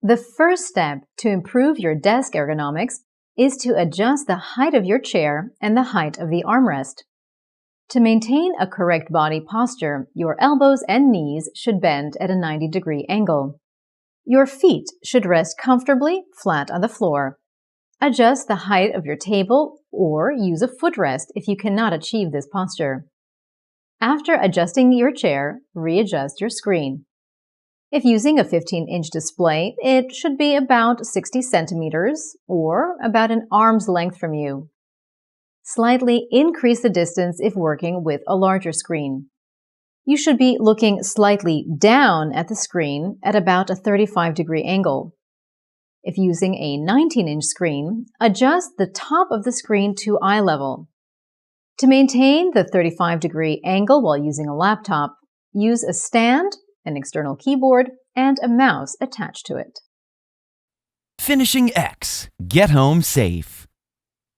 The first step to improve your desk ergonomics is to adjust the height of your chair and the height of the armrest. To maintain a correct body posture, your elbows and knees should bend at a 90-degree angle. Your feet should rest comfortably flat on the floor. Adjust the height of your table or use a footrest if you cannot achieve this posture. After adjusting your chair, readjust your screen. If using a 15-inch display, it should be about 60 centimeters or about an arm's length from you. Slightly increase the distance if working with a larger screen. You should be looking slightly down at the screen at about a 35-degree angle. If using a 19-inch screen, adjust the top of the screen to eye level. To maintain the 35-degree angle while using a laptop, use a stand, an external keyboard, and a mouse attached to it. FinishingX. Get home safe.